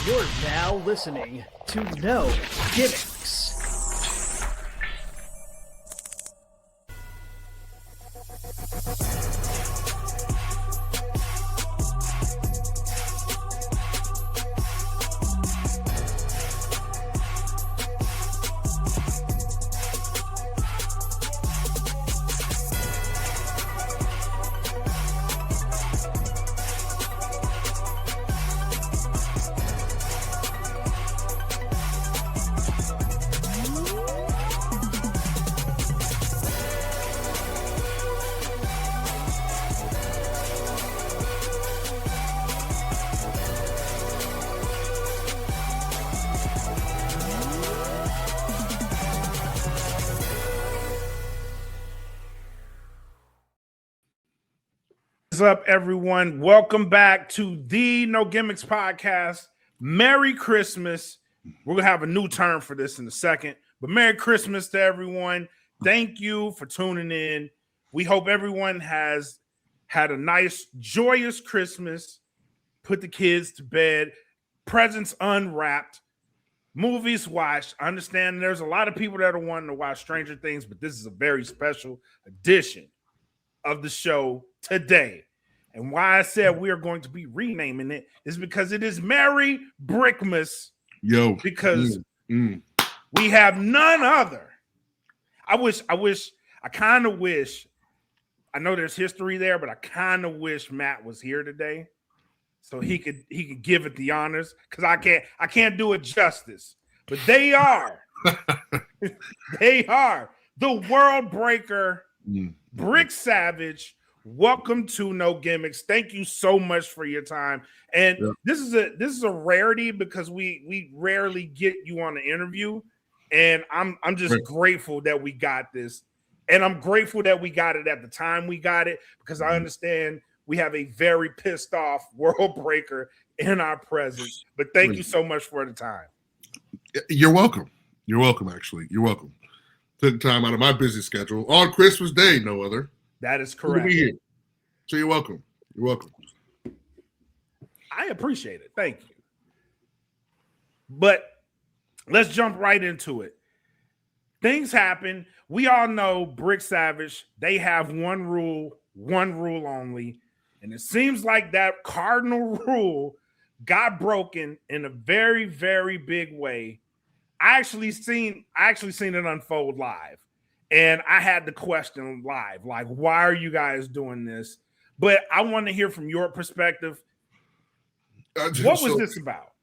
You're now listening to No Gimmicks. What's up, everyone? Welcome back to the No Gimmicks podcast. Merry Christmas. We're going to have a new term for this in a second, but Merry Christmas to everyone. Thank you for tuning in. We hope everyone has had a nice, joyous Christmas, put the kids to bed, presents unwrapped, movies watched. I understand there's a lot of people that are wanting to watch Stranger Things, but this is a very special edition of the show today. And why I said we are going to be renaming it is because it is Merry Brickmas. Because we have none other. I kind of wish, I know there's history there, but I kind of wish Matt was here today so he could give it the honors, because I can't do it justice. But they are. They are the world breaker, Brick Savage. Welcome to No Gimmicks. Thank you so much for your time. And this is a rarity because we rarely get you on the interview. And I'm just grateful that we got this. And I'm grateful that we got it at the time we got it, because I understand we have a very pissed off world breaker in our presence. But thank you so much for the time. You're welcome. You're welcome, actually. You're welcome. Took time out of my busy schedule on Christmas Day, no other. That is correct. So you're welcome. You're welcome. I appreciate it. Thank you. But let's jump right into it. Things happen. We all know Brick Savage, they have one rule only. And it seems like that cardinal rule got broken in a very, very big way. I actually seen it unfold live. And I had the question live, like, why are you guys doing this? But I want to hear from your perspective. What was this about?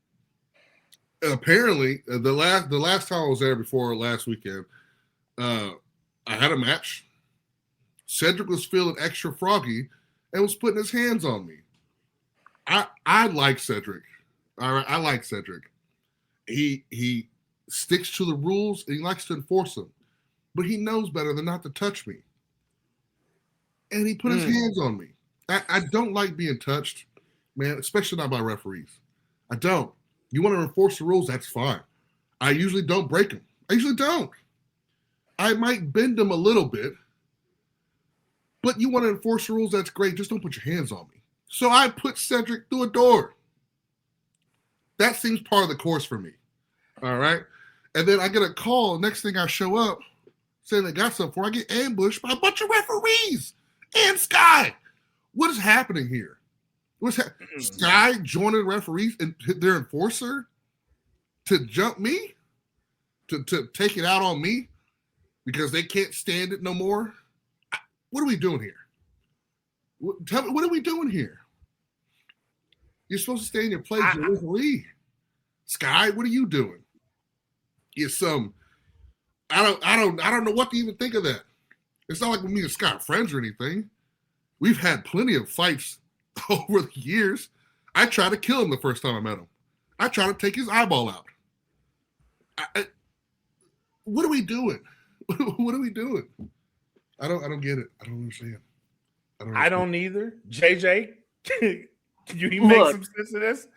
Apparently, the last time I was there before last weekend, I had a match. Cedric was feeling extra froggy and was putting his hands on me. I like Cedric. All right, I like Cedric. He sticks to the rules and he likes to enforce them. But he knows better than not to touch me. And he put his hands on me. I don't like being touched, man, especially not by referees. I don't. You want to enforce the rules, that's fine. I usually don't break them. I usually don't. I might bend them a little bit. But you want to enforce the rules, that's great. Just don't put your hands on me. So I put Cedric through a door. That seems part of the course for me. All right? And then I get a call. Next thing I show up, saying they got something for, I get ambushed by a bunch of referees and Sky. What is happening here? Sky joining referees and their enforcer to jump me, to take it out on me because they can't stand it no more? What are we doing here? Tell me, what are we doing here? You're supposed to stay in your place. You're a referee. Sky, what are you doing? It's I don't know what to even think of that. It's not like me and Scott friends or anything. We've had plenty of fights over the years. I tried to kill him the first time I met him. I tried to take his eyeball out. What are we doing? What are we doing? I don't get it. I don't understand. I don't either. JJ, can you make some sense of this?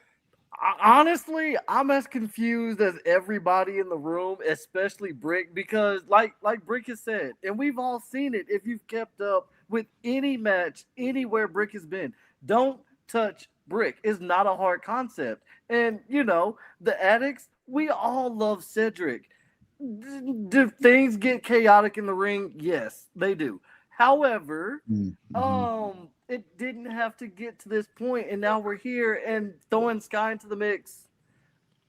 Honestly, I'm as confused as everybody in the room, especially Brick, because like Brick has said, and we've all seen it if you've kept up with any match anywhere Brick has been, don't touch Brick is not a hard concept. And, the addicts, we all love Cedric. Do things get chaotic in the ring? Yes, they do. However, it didn't have to get to this point, and now we're here and throwing Sky into the mix.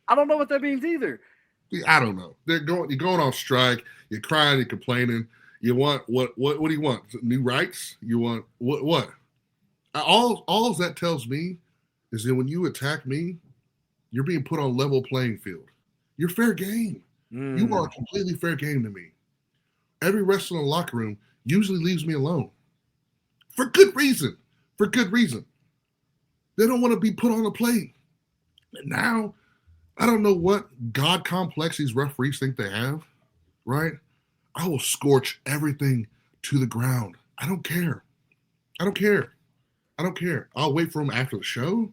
I don't know what that means either. I don't know. You're going on strike. You're crying. You're complaining. You want what do you want? New rights? You want what? All that tells me is that when you attack me, you're being put on level playing field. You're fair game. You are completely fair game to me. Every wrestler in the locker room usually leaves me alone. For good reason. For good reason. They don't want to be put on a plate. And now, I don't know what God complex these referees think they have, right? I will scorch everything to the ground. I don't care. I don't care. I don't care. I'll wait for them after the show.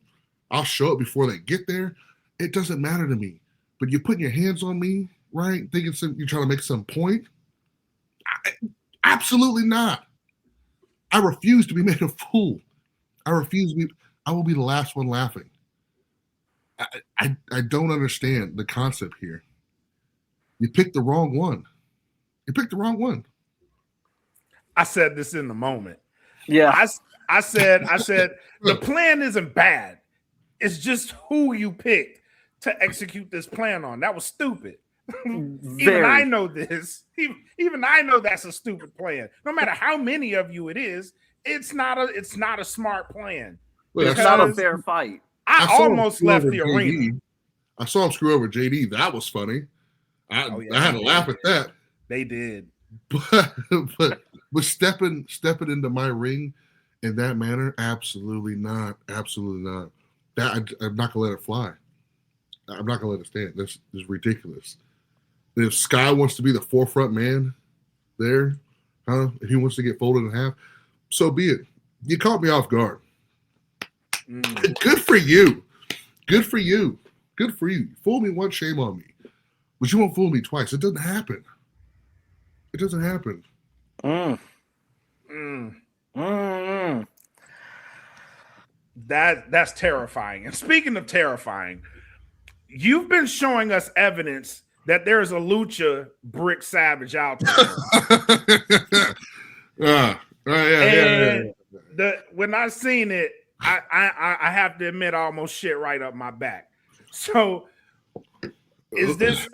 I'll show up before they get there. It doesn't matter to me. But you're putting your hands on me, right? Thinking you're trying to make some point? Absolutely not. I refuse to be made a fool. I will be the last one laughing. I don't understand the concept here. You picked the wrong one. You picked the wrong one. I said this in the moment. Yeah. I said the plan isn't bad. It's just who you picked to execute this plan on. That was stupid. Even I know this. Even I know that's a stupid plan. No matter how many of you it is, it's not a smart plan. Well, it's not a fair fight. I almost left the arena. I saw him screw over JD. That was funny. I had to laugh at that. They did. But stepping into my ring in that manner, absolutely not. Absolutely not. I'm not gonna let it fly. I'm not gonna let it stand. This is ridiculous. And if Sky wants to be the forefront man there, if he wants to get folded in half, so be it. You caught me off guard. Good for you. Good for you. Good for you. Fool me once, shame on me. But you won't fool me twice. It doesn't happen. It doesn't happen. That's terrifying. And speaking of terrifying, you've been showing us evidence that there's a lucha Brick Savage out there. When I seen it, I have to admit I almost shit right up my back. So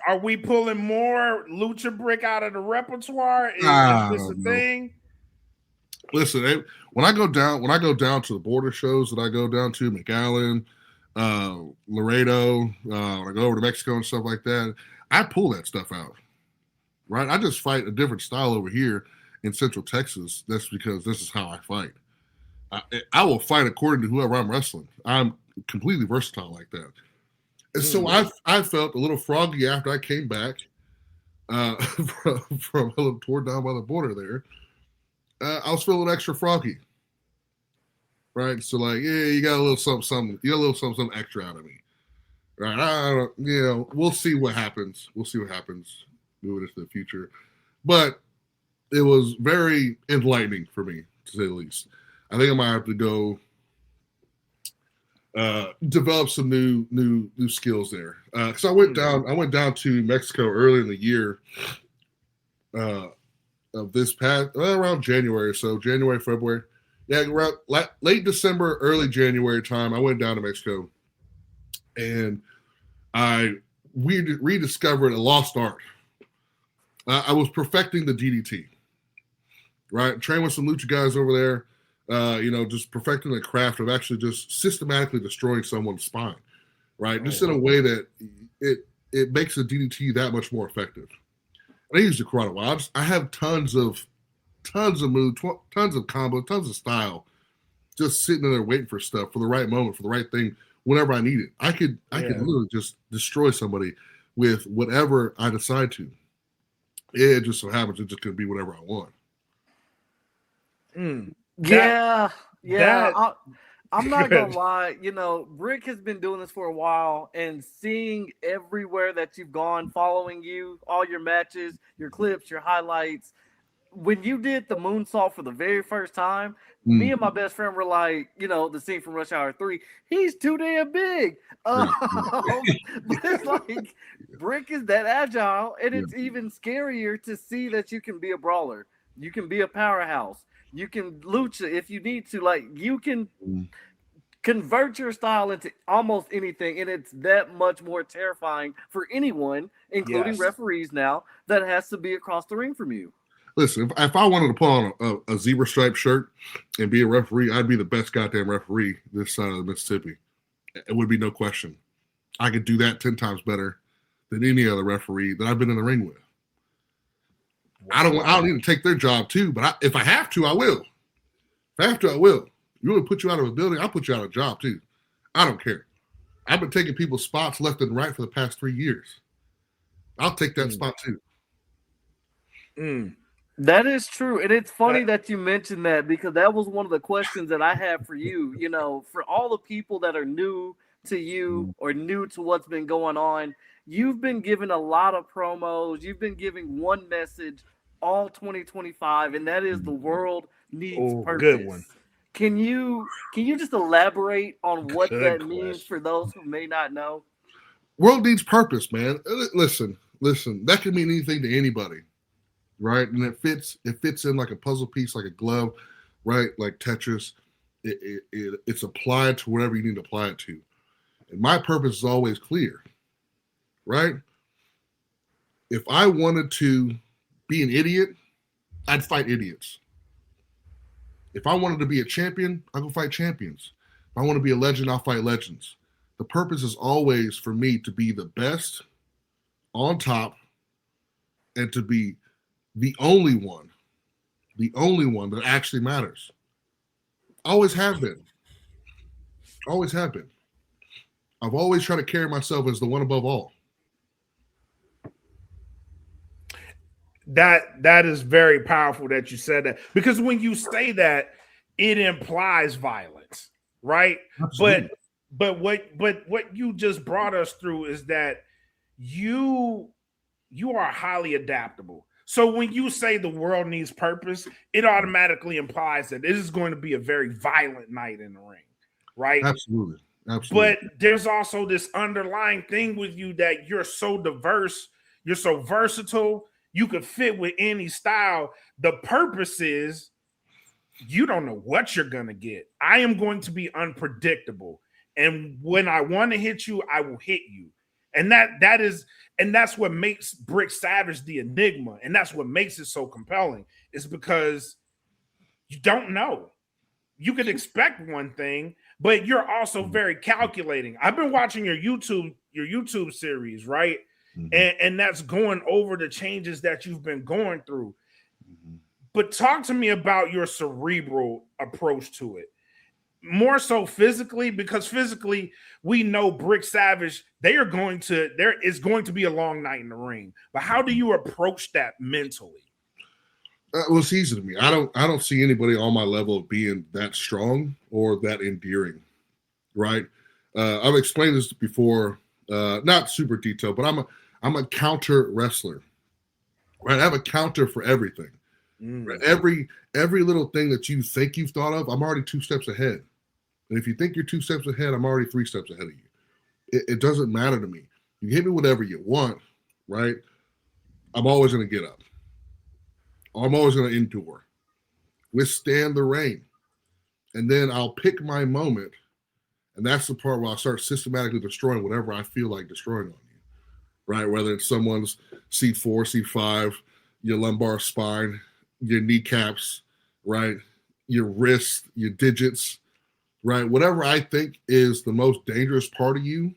are we pulling more lucha Brick out of the repertoire? Is this a thing? Listen, when I go down to the border shows that I go down to, McAllen, Laredo, when I go over to Mexico and stuff like that, I pull that stuff out. Right? I just fight a different style over here in Central Texas. That's because this is how I fight. I will fight according to whoever I'm wrestling. I'm completely versatile like that. And so I felt a little froggy after I came back from a little tour down by the border there. I was feeling extra froggy. Right? So you got a little something. You got a little something extra out of me. Right? We'll see what happens. We'll see what happens moving into the future. But it was very enlightening for me, to say the least. I think I might have to go develop some new skills there. Because I went down to Mexico early in the year of this past around January or so, January, February. Yeah, around late December, early January time, I went down to Mexico, and I rediscovered a lost art. I was perfecting the DDT. Right, trained with some lucha guys over there. Just perfecting the craft of actually just systematically destroying someone's spine, right? Just in a way that it makes the DDT that much more effective. And I use the quite a while. I have tons of moves, tons of combos, tons of style, just sitting there waiting for stuff for the right moment, for the right thing, whenever I need it. I could literally just destroy somebody with whatever I decide to. It just so happens it just could be whatever I want. I'm not gonna lie. Brick has been doing this for a while, and seeing everywhere that you've gone, following you, all your matches, your clips, your highlights. when you did the moonsault for the very first time, Mm. me and my best friend were like, the scene from Rush Hour 3, he's too damn big. But it's like Brick is that agile, and it's even scarier to see that you can be a brawler. You can be a powerhouse. You can lucha if you need to. Like, you can convert your style into almost anything, and it's that much more terrifying for anyone, including referees now, that has to be across the ring from you. Listen, if I wanted to put on a zebra stripe shirt and be a referee, I'd be the best goddamn referee this side of the Mississippi. It would be no question. I could do that 10 times better than any other referee that I've been in the ring with. I don't need to take their job too, but if I have to, I will. If I have to, I will. You want to put you out of a building, I'll put you out of a job too. I don't care. I've been taking people's spots left and right for the past 3 years. I'll take that spot too. That is true. And it's funny that you mentioned that, because that was one of the questions that I have for you. For all the people that are new to you or new to what's been going on, you've been giving a lot of promos. You've been giving one message all 2025, and that is the world needs purpose. Good one. Can you just elaborate on what that means for those who may not know? World needs purpose, man. Listen. That can mean anything to anybody, right? And it fits in like a puzzle piece, like a glove, right? Like Tetris. It's applied to whatever you need to apply it to. And my purpose is always clear, right? If I wanted to be an idiot, I'd fight idiots. If I wanted to be a champion, I'll go fight champions. If I want to be a legend, I'll fight legends. The purpose is always for me to be the best on top and to be the only one that actually matters. Always have been. Always have been. I've always tried to carry myself as the one above all. That is very powerful that you said that, because when you say that, it implies violence, right? Absolutely. But what you just brought us through is that you are highly adaptable. So when you say the world needs purpose, it automatically implies that it is going to be a very violent night in the ring, right? Absolutely. But there's also this underlying thing with you that you're so diverse, you're so versatile, you could fit with any style. The purpose is you don't know what you're going to get. I am going to be unpredictable. And when I want to hit you, I will hit you. And that's what makes Brick Savage the enigma. And that's what makes it so compelling, is because you don't know. You could expect one thing, but you're also very calculating. I've been watching your YouTube series, right? And that's going over the changes that you've been going through. But talk to me about your cerebral approach to it. More so physically, because physically we know Brick Savage, there is going to be a long night in the ring. But how do you approach that mentally? Well, it's easy to me. I don't see anybody on my level of being that strong or that endearing, right? I've explained this before, not super detailed, but I'm a counter wrestler, right? I have a counter for everything. Right? Every little thing that you think you've thought of, I'm already 2 steps ahead. And if you think you're 2 steps ahead, I'm already 3 steps ahead of you. It doesn't matter to me. You hit me whatever you want, right? I'm always going to get up. I'm always going to endure, withstand the rain. And then I'll pick my moment. And that's the part where I'll start systematically destroying whatever I feel like destroying on you, right? Whether it's someone's C4, C5, your lumbar spine, your kneecaps, right? Your wrists, your digits, right? Whatever I think is the most dangerous part of you,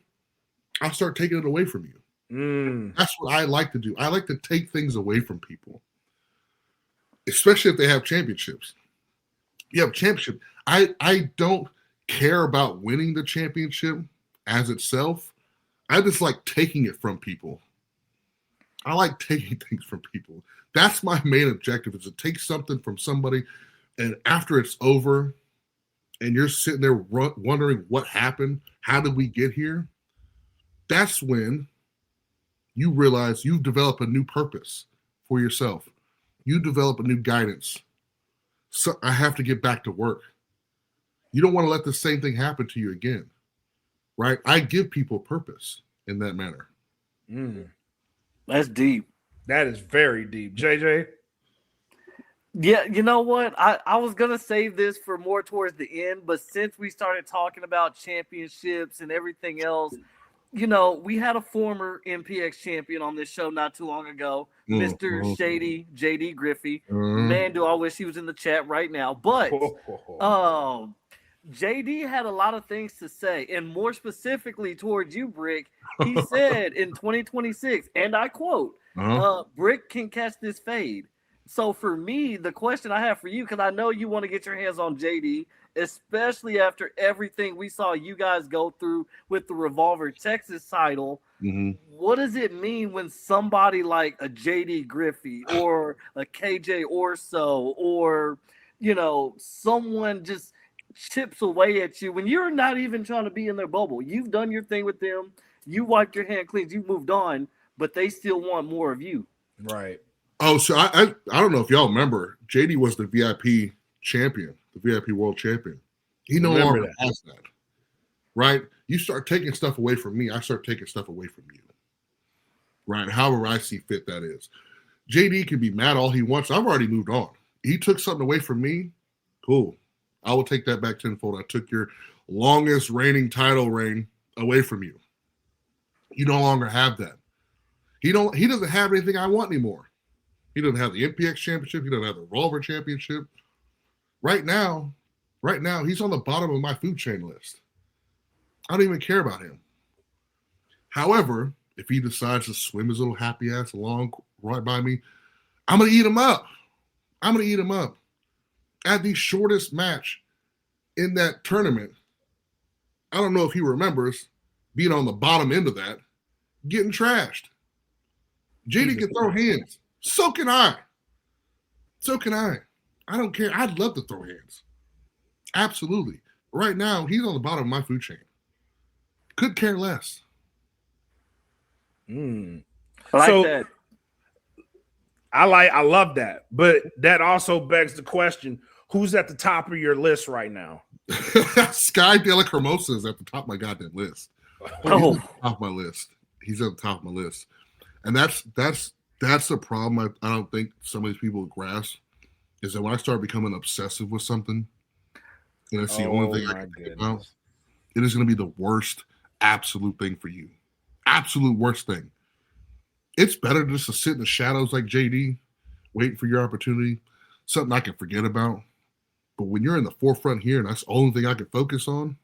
I'll start taking it away from you. That's what I like to do. I like to take things away from people, especially if they have championships. You have championship. I don't care about winning the championship as itself. I just like taking it from people. I like taking things from people. That's my main objective, is to take something from somebody, and after it's over and you're sitting there wondering what happened, how did we get here? That's when you realize you've developed a new purpose for yourself. you develop a new guidance. So I have to get back to work. You don't want to let the same thing happen to you again, right? I give people purpose in that manner. That's deep. That is very deep. JJ? Yeah, you know what? I was going to save this for more towards the end, but since we started talking about championships and everything else, you know, we had a former MPX champion on this show not too long ago, Mr. Shady JD Griffey. Man, do I wish he was in the chat right now. But JD had a lot of things to say, and more specifically towards you, Brick. He said in 2026, and I quote, Brick can catch this fade. So for me, the question I have for you, because I know you want to get your hands on JD, especially after everything we saw you guys go through with the Revolver Texas title, what does it mean when somebody like a JD Griffey or a KJ Orso or, you know, someone just chips away at you when you're not even trying to be in their bubble? You've done your thing with them. You wiped your hand clean. You moved on, but they still want more of you. Right. Oh, so I don't know if y'all remember, JD was the VIP champion, the VIP world champion. He no longer has that, right? You start taking stuff away from me, I start taking stuff away from you, right? However I see fit that is. JD can be mad all he wants. I've already moved on. He took something away from me. Cool. I will take that back tenfold. I took your longest reigning title reign away from you. You no longer have that. He doesn't have anything I want anymore. He doesn't have the MPX championship. He doesn't have the Revolver championship. Right now, he's on the bottom of my food chain list. I don't even care about him. However, if he decides to swim his little happy ass along right by me, I'm going to eat him up. At the shortest match in that tournament, I don't know if he remembers being on the bottom end of that, getting trashed. JD can throw hands. So can I. I don't care. I'd love to throw hands. Absolutely. Right now, he's on the bottom of my food chain. Could care less. I like that. I love that. But that also begs the question, who's at the top of your list right now? Sky De La Cremosa is at the top of my goddamn list. He's at the top of my list. He's at the top of my list. And that's the problem I don't think some of these people grasp, is that when I start becoming obsessive with something, and it's the only thing I can think about, it is going to be the worst absolute thing for you. Absolute worst thing. It's better just to sit in the shadows like JD, waiting for your opportunity, something I can forget about. But when you're in the forefront here and that's the only thing I can focus on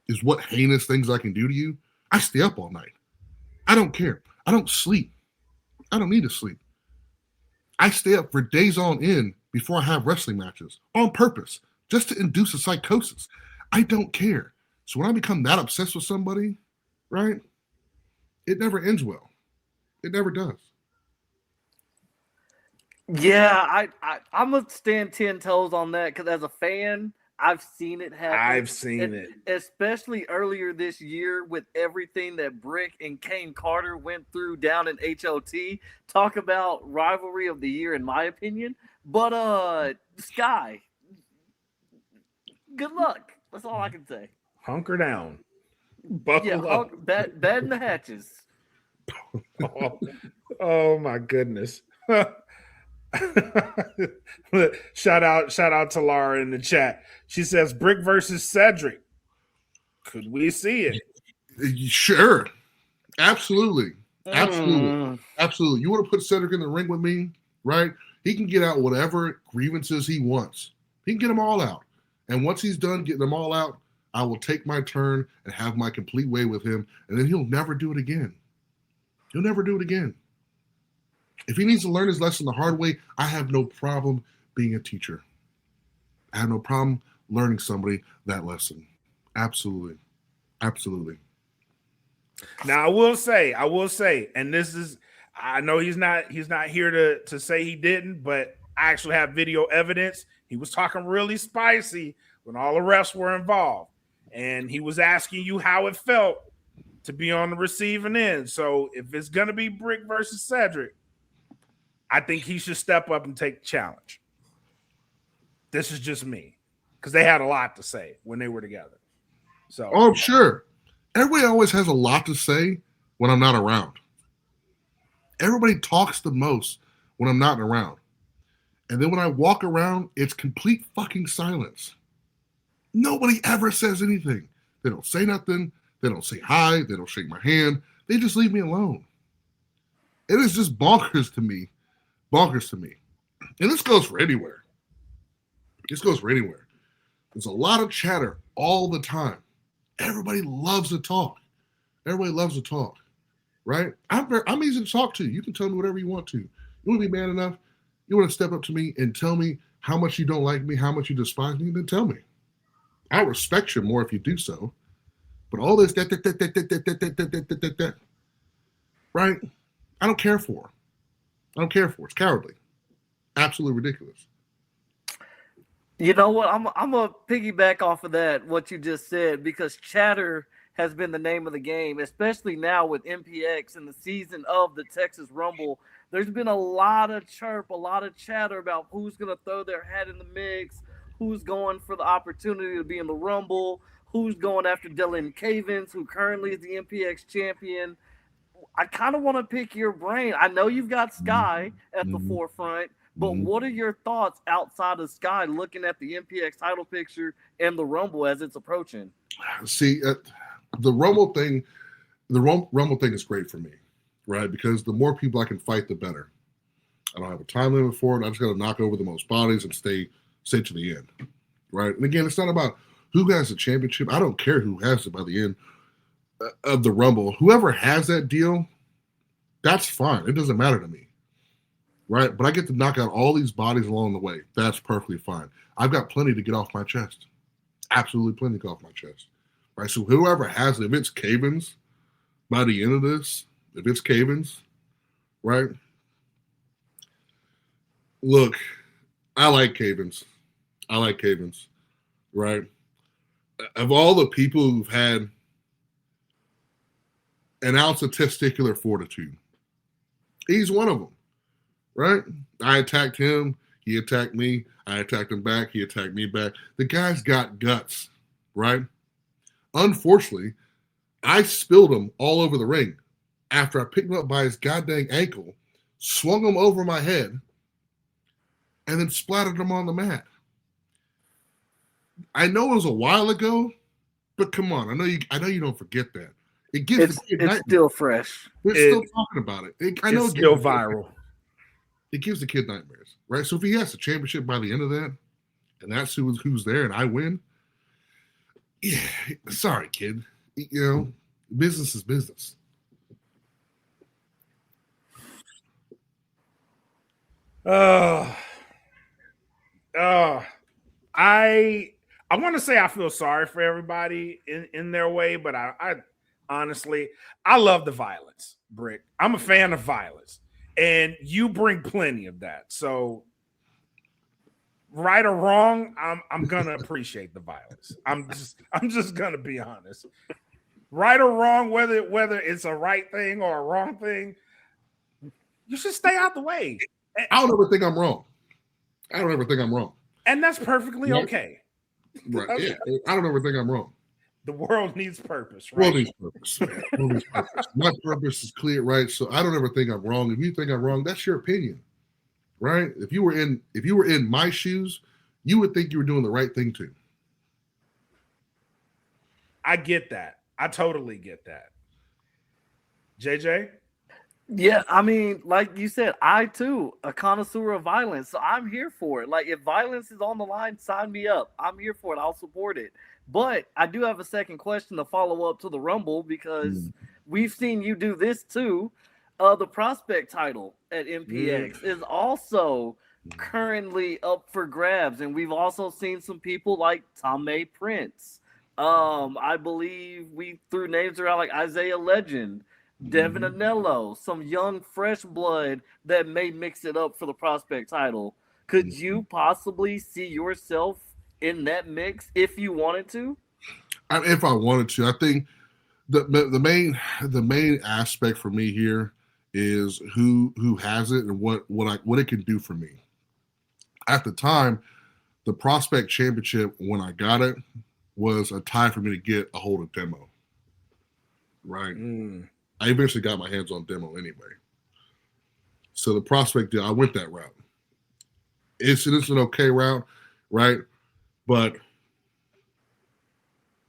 is what heinous things I can do to you, I stay up all night. I don't care. I don't sleep. I don't need to sleep. I stay up for days on end before I have wrestling matches on purpose, just to induce a psychosis. I don't care. So when I become that obsessed with somebody, right, it never ends well. It never does. Yeah, I'm going to stand 10 toes on that because as a fan, I've seen it happen. I've seen it. Especially earlier this year with everything that Brick and Kane Carter went through down in HOT. Talk about rivalry of the year, in my opinion. But, Sky, good luck. That's all I can say. Hunker down. Buckle up. Bed in the hatches. Oh my goodness. shout out to Laura in the chat. She says Brick versus Cedric. Could we see it? Sure. Absolutely. You want to put Cedric in the ring with me, right? He can get out whatever grievances he wants. He can get them all out. And once he's done getting them all out, I will take my turn and have my complete way with him, and then he'll never do it again. He'll never do it again. If he needs to learn his lesson the hard way, I have no problem being a teacher. I have no problem learning somebody that lesson. Absolutely. Now I will say, and this is, I know he's not here to say he didn't, but I actually have video evidence. He was talking really spicy when all the refs were involved, and he was asking you how it felt to be on the receiving end. So if it's gonna be Brick versus Cedric, I think he should step up and take the challenge. This is just me, because they had a lot to say when they were together. So, I'm sure. Everybody always has a lot to say when I'm not around. Everybody talks the most when I'm not around. And then when I walk around, it's complete fucking silence. Nobody ever says anything. They don't say nothing. They don't say hi. They don't shake my hand. They just leave me alone. It is just bonkers to me. Bonkers to me. And this goes for anywhere. This goes for anywhere. There's a lot of chatter all the time. Everybody loves to talk. Everybody loves to talk. Right? I'm easy to talk to. You can tell me whatever you want to. You want to be man enough? You want to step up to me and tell me how much you don't like me, how much you despise me? Then tell me. I respect you more if you do so. But all this that, right? I don't care for. I don't care for. It's cowardly. Absolutely ridiculous. You know what? I'm gonna piggyback off of that, what you just said, because chatter has been the name of the game, especially now with MPX and the season of the Texas Rumble. There's been a lot of chirp, a lot of chatter about who's gonna throw their hat in the mix, who's going for the opportunity to be in the Rumble, who's going after Dylan Cavins, who currently is the MPX champion. I kind of want to pick your brain. I know you've got Sky at the forefront, but what are your thoughts outside of Sky looking at the MPX title picture and the Rumble as it's approaching? See, the Rumble thing is great for me, right? Because the more people I can fight, the better. I don't have a time limit for it. I just got to knock over the most bodies and stay to the end, right? And again, it's not about who has the championship. I don't care who has it by the end of the Rumble. Whoever has that deal, that's fine. It doesn't matter to me, right? But I get to knock out all these bodies along the way. That's perfectly fine. I've got plenty to get off my chest. Absolutely plenty to get off my chest, right? So whoever has it, if it's Cavins by the end of this, if it's Cavins, right? Look, I like Cavins. I like Cavins, right? Of all the people who've had an ounce of testicular fortitude, he's one of them, right? I attacked him. He attacked me. I attacked him back. He attacked me back. The guy's got guts, right? Unfortunately, I spilled him all over the ring after I picked him up by his goddamn ankle, swung him over my head, and then splattered him on the mat. I know it was a while ago, but come on, I know you don't forget that. It gives the kid it's still fresh. We're still talking about it. I know it's still viral. It gives the kid nightmares, right? So if he has the championship by the end of that, and that's who's there, and I win, yeah, sorry, kid. You know, business is business. I want to say I feel sorry for everybody in their way, but I honestly, I love the violence, Brick. I'm a fan of violence, and you bring plenty of that. So, right or wrong, I'm gonna appreciate the violence. I'm just gonna be honest. Right or wrong, whether it's a right thing or a wrong thing, you should stay out the way. I don't ever think I'm wrong. And that's perfectly okay. Right. Yeah. I don't ever think I'm wrong. The world needs purpose, right? World needs purpose. My purpose is clear, right? So I don't ever think I'm wrong. If you think I'm wrong, that's your opinion. Right? If you were in my shoes, you would think you were doing the right thing too. I get that. I totally get that. JJ? Yeah, I mean, like you said, I too, a connoisseur of violence, so I'm here for it. Like, if violence is on the line, sign me up. I'm here for it. I'll support it. But I do have a second question to follow up to the Rumble, because we've seen you do this too. The prospect title at MPX is also currently up for grabs, and we've also seen some people like Tomei Prince. I believe we threw names around like Isaiah Legend, Devin Anello, some young fresh blood that may mix it up for the prospect title. Could you possibly see yourself in that mix if you wanted to? If I wanted to, I think the main aspect for me here is who has it and what it can do for me. At the time, the Prospect Championship, when I got it, was a tie for me to get a hold of Demo. Right? I eventually got my hands on Demo anyway. So the Prospect deal, I went that route. It's an okay route, right? But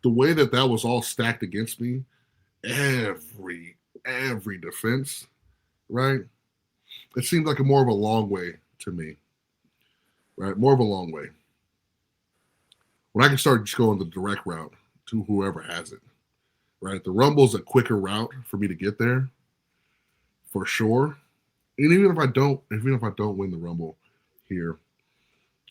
the way that was all stacked against me, every defense, right? It seemed like more of a long way to me, right? More of a long way. When I can start just going the direct route to whoever has it, right? The Rumble's a quicker route for me to get there, for sure. And even if I don't win the Rumble here,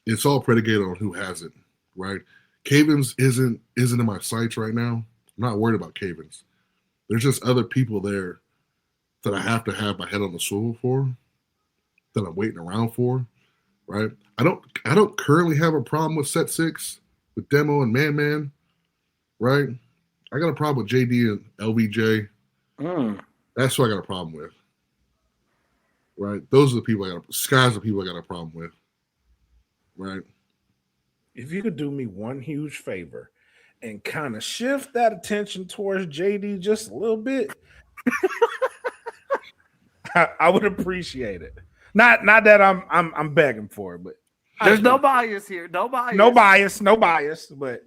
it's all predicated on who has it, right? Cavens isn't in my sights right now. I'm not worried about Cavens. There's just other people there that I have to have my head on the swivel for, that I'm waiting around for, right? I don't currently have a problem with set 6 with Demo and Man, right? I got a problem with JD and LVJ. That's who I got a problem with, right? Those are the people Sky's the people I got a problem with, right? If you could do me one huge favor and kind of shift that attention towards JD just a little bit, I would appreciate it. Not that I'm begging for it, but there's no bias here. No bias. But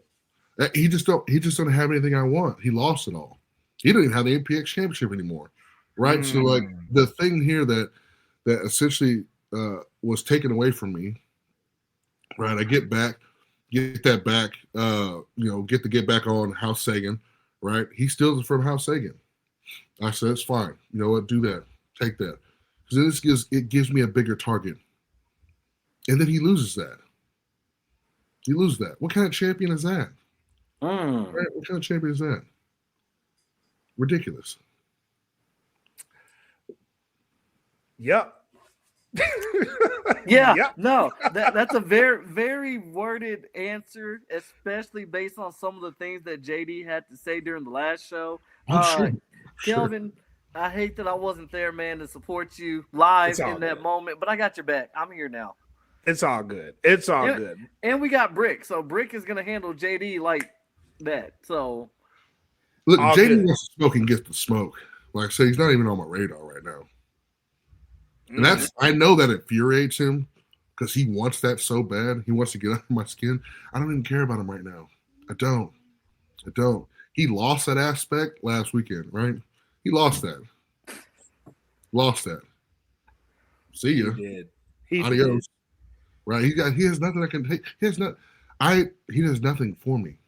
he just don't have anything I want. He lost it all. He don't even have the MPX championship anymore, right? So like the thing here that essentially was taken away from me, right? I get that back, get back on House Sagan, right? He steals it from House Sagan. I said, it's fine. You know what? Do that. Take that. Because it gives me a bigger target. And then he loses that. What kind of champion is that? Right? What kind of champion is that? Ridiculous. Yep. Yeah, Yep. no, that's a very, very worded answer, especially based on some of the things that JD had to say during the last show. Sure. Kelvin, I hate that I wasn't there, man, to support you live in that moment, but I got your back. I'm here now. It's all good. It's all good. And we got Brick, so Brick is going to handle JD like that. So, look, all JD good. wants to smoke and get the smoke. Like I said, he's not even on my radar right now. And I know that infuriates him because he wants that so bad. He wants to get under my skin. I don't even care about him right now. I don't. He lost that aspect last weekend, right? He lost that. See ya. He did. He Adios. did. Right? He has nothing I can take. He has nothing for me.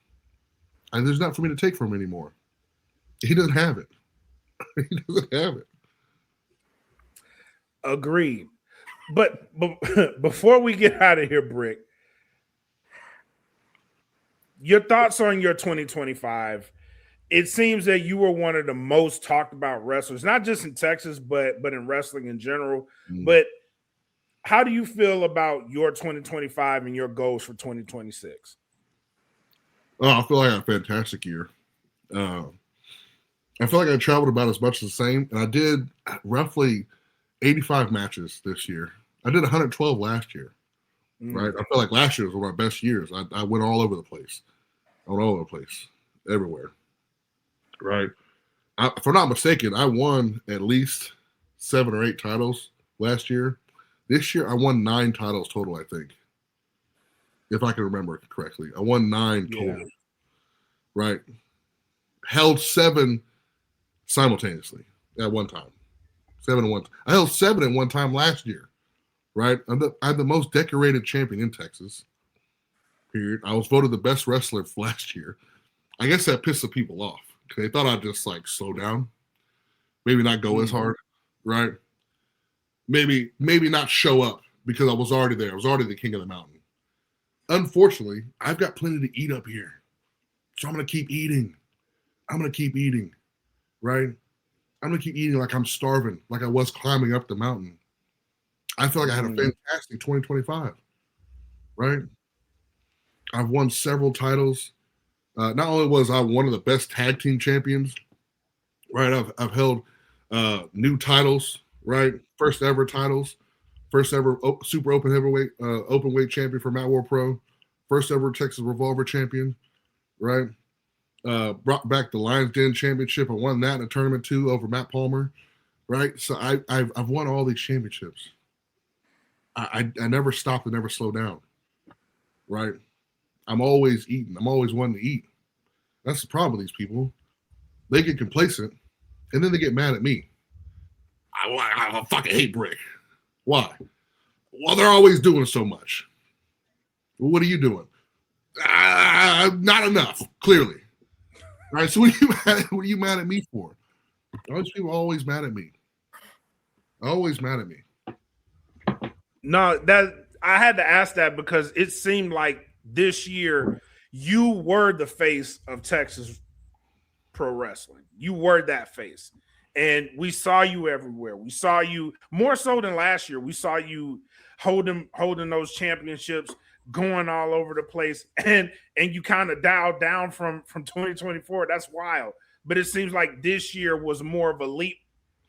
And there's nothing for me to take from him anymore. He doesn't have it. He doesn't have it. Agreed. But before we get out of here, Brick, your thoughts on your 2025. It seems that you were one of the most talked about wrestlers, not just in Texas, but in wrestling in general. But how do you feel about your 2025 and your goals for 2026? Oh, I feel like I had a fantastic year. I feel like I traveled about as much as the same, and I did roughly 85 matches this year. I did 112 last year, right? I feel like last year was one of my best years. I went all over the place. Everywhere, right? If I'm not mistaken, I won at least 7 or 8 titles last year. This year, I won 9 titles total, I think, if I can remember correctly. I won 9 total, right? Held 7 simultaneously at one time. 7 at one. I held 7 at one time last year, right? I'm the most decorated champion in Texas. Period. I was voted the best wrestler last year. I guess that pissed the people off because they thought I'd just like slow down, maybe not go as hard, right? Maybe not show up because I was already there. I was already the king of the mountain. Unfortunately, I've got plenty to eat up here, so I'm gonna keep eating. Right? I'm going to keep eating like I'm starving, like I was climbing up the mountain. I feel like I had a fantastic 2025, right? I've won several titles. Not only was I one of the best tag team champions, right? I've held new titles, right? First ever titles, first ever super open heavyweight, open weight champion for Matt War Pro, first ever Texas Revolver champion, right? Brought back the Lions Den championship. I won that in a tournament too over Matt Palmer, right? So I've won all these championships. I never stopped and never slowed down, right? I'm always eating. I'm always wanting to eat. That's the problem with these people. They get complacent, and then they get mad at me. I fucking hate Brick. Why? Well, they're always doing so much. Well, what are you doing? Not enough, clearly. All right, so what are you mad at me for? All these people are always mad at me. Always mad at me. No, that I had to ask that because it seemed like this year you were the face of Texas pro wrestling. You were that face. And we saw you everywhere. We saw you more so than last year. We saw you holding those championships, going all over the place, and you kind of dialed down from 2024. That's wild. But it seems like this year was more of a leap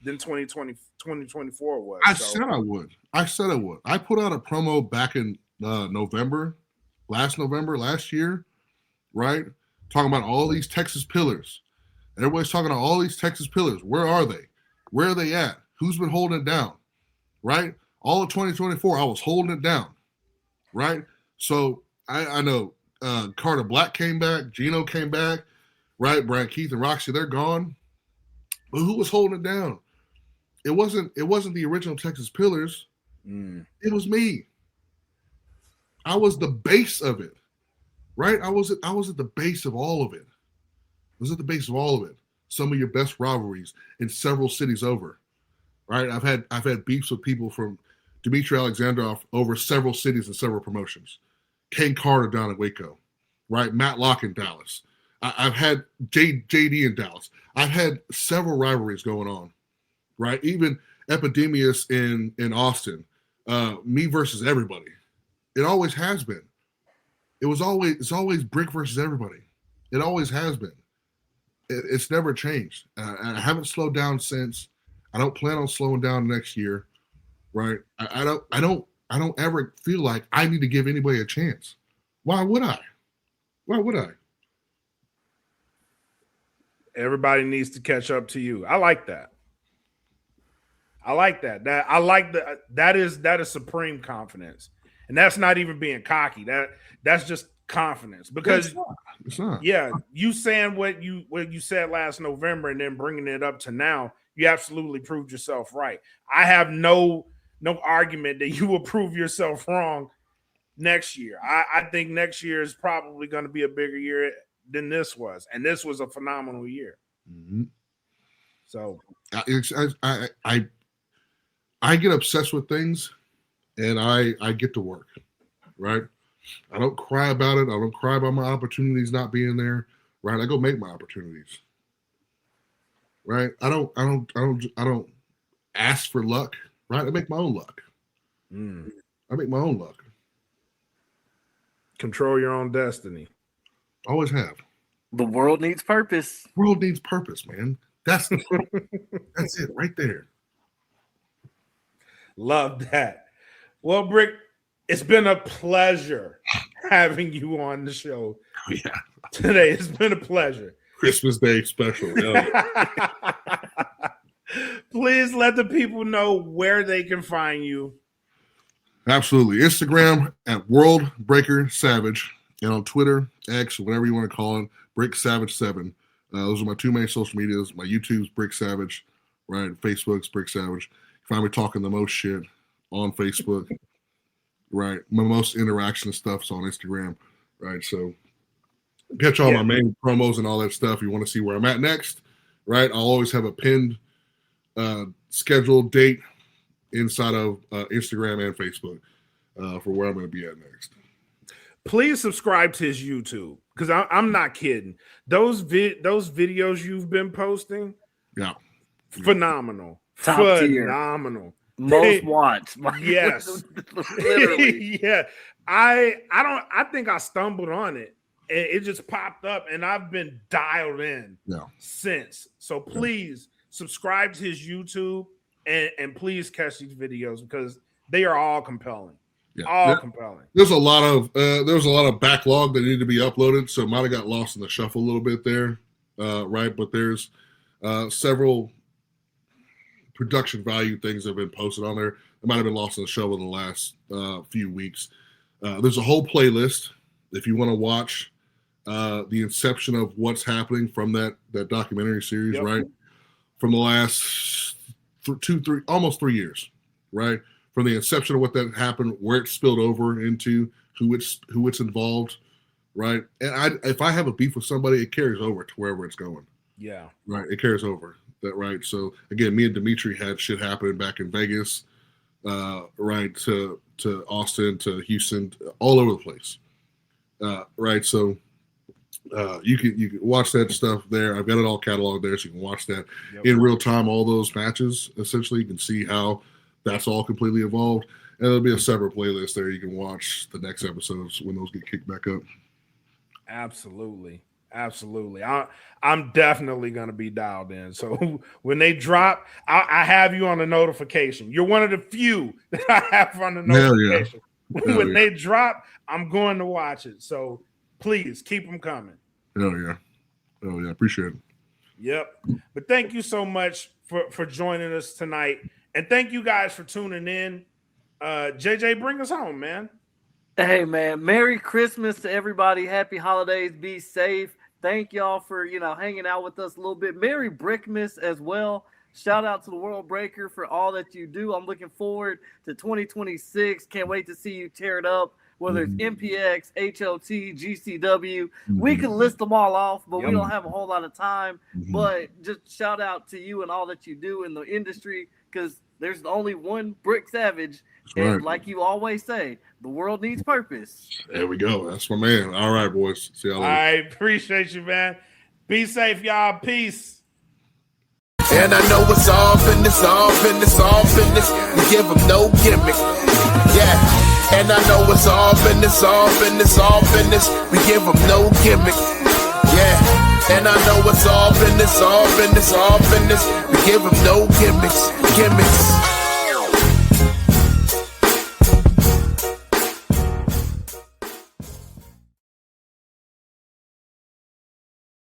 than 2024 was. I said I would. I put out a promo back in last November, last year, right? Talking about all these Texas pillars. Everybody's talking about all these Texas pillars. Where are they? Where are they at? Who's been holding it down? Right? All of 2024, I was holding it down. Right? So I know Carter Black came back, Gino came back, right? Brad Keith and Roxy, they're gone. But who was holding it down? It wasn't the original Texas pillars. It was me. I was the base of it. Right? I was at the base of all of it. Was at the base of all of it. Some of your best rivalries in several cities over, right? I've had beefs with people from Dmitry Alexandrov over several cities and several promotions. Kane Carter down in Waco, right? Matt Locke in Dallas. I've had JD in Dallas. I've had several rivalries going on, right? Even Epidemius in Austin. Me versus everybody. It always has been. It's always Brick versus everybody. It always has been. It's never changed. I haven't slowed down since. I don't plan on slowing down next year, right? I don't ever feel like I need to give anybody a chance. Why would I? Everybody needs to catch up to you. I like that. That is supreme confidence. And that's not even being cocky. That's just confidence, because it's not. Yeah, you saying what you said last November and then bringing it up to now, you absolutely proved yourself right. I have no argument that you will prove yourself wrong next year. I think next year is probably going to be a bigger year than this was, and this was a phenomenal year. Mm-hmm. So I get obsessed with things, and I get to work, right? I don't cry about it. I don't cry about my opportunities not being there, right? I go make my opportunities, right? I don't ask for luck, right? I make my own luck. I make my own luck. Control your own destiny. Always have. The world needs purpose. World needs purpose, man. That's it right there. Love that. Well, Brick, it's been a pleasure having you on the show today. It's been a pleasure. Christmas Day special. Yeah. Please let the people know where they can find you. Absolutely. Instagram at World Breaker Savage, and on Twitter, X, whatever you want to call it, Brick Savage 7. Those are my two main social medias. My YouTube's Brick Savage, right? Facebook's Brick Savage. You find me talking the most shit on Facebook. Right. My most interaction stuff's on Instagram. Right. So catch all my main promos and all that stuff. You want to see where I'm at next. Right. I'll always have a pinned scheduled date inside of Instagram and Facebook for where I'm going to be at next. Please subscribe to his YouTube, because I'm not kidding. Those videos you've been posting, phenomenal. Top phenomenal. Tier. Most watched. Yes. Literally. Yeah. I think I stumbled on it and it just popped up, and I've been dialed in since. So please subscribe to his YouTube. and please catch these videos because they are all compelling. Yeah. All compelling. There's a lot of backlog that needed to be uploaded, so it might have got lost in the shuffle a little bit there, right? But there's several production value things that have been posted on there. It might have been lost in the shuffle in the last few weeks. There's a whole playlist if you want to watch the inception of what's happening from that documentary series, right? From the last almost 3 years, right? From the inception of what that happened, where it spilled over into, who it's involved, right? And if I have a beef with somebody, it carries over to wherever it's going. Yeah. Right. It carries over. That right. So again, me and Dimitri had shit happen back in Vegas, right, to Austin, to Houston, all over the place. Right. So you can watch that stuff there. I've got it all cataloged there, so you can watch that in real time, all those matches. Essentially, you can see how that's all completely evolved. And there'll be a separate playlist there. You can watch the next episodes when those get kicked back up. Absolutely. I'm definitely going to be dialed in. So when they drop, I have you on the notification. You're one of the few that I have on the notification. When they drop, I'm going to watch it. So please keep them coming. Hell yeah. Appreciate it. Yep. But thank you so much for joining us tonight. And thank you guys for tuning in. JJ, bring us home, man. Hey, man. Merry Christmas to everybody. Happy holidays. Be safe. Thank y'all for, hanging out with us a little bit. Merry Brickmas as well. Shout out to the World Breaker for all that you do. I'm looking forward to 2026. Can't wait to see you tear it up, whether it's MPX, HLT, GCW. We can list them all off, but we don't have a whole lot of time. But just shout out to you and all that you do in the industry, because there's only one Brick Savage. And like you always say, the world needs purpose. There we go. That's my man. All right, boys. See y'all later. I appreciate you, man. Be safe, y'all. Peace. And I know it's all business, all business, all business. We give them no gimmick. Yeah. And I know it's all business, all business, all business. We give them no gimmick. Yeah. And I know it's all business, all business, all business. We give them no gimmicks.